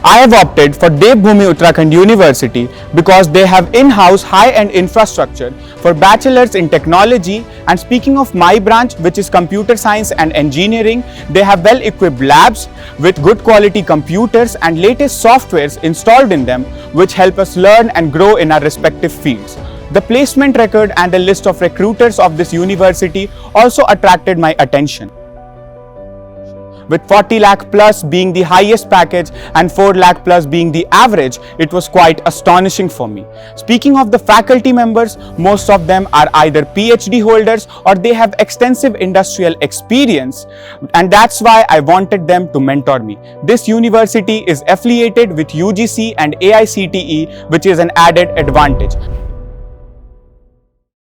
I have opted for Bhoomi Uttarakhand University because they have in-house high-end infrastructure for bachelors in technology, and speaking of my branch, which is computer science and engineering, they have well-equipped labs with good quality computers and latest softwares installed in them, which help us learn and grow in our respective fields. The placement record and the list of recruiters of this university also attracted my attention. With 40 lakh plus being the highest package and 4 lakh plus being the average, it was quite astonishing for me. Speaking of the faculty members, most of them are either PhD holders or they have extensive industrial experience, and that's why I wanted them to mentor me. This university is affiliated with UGC and AICTE, which is an added advantage.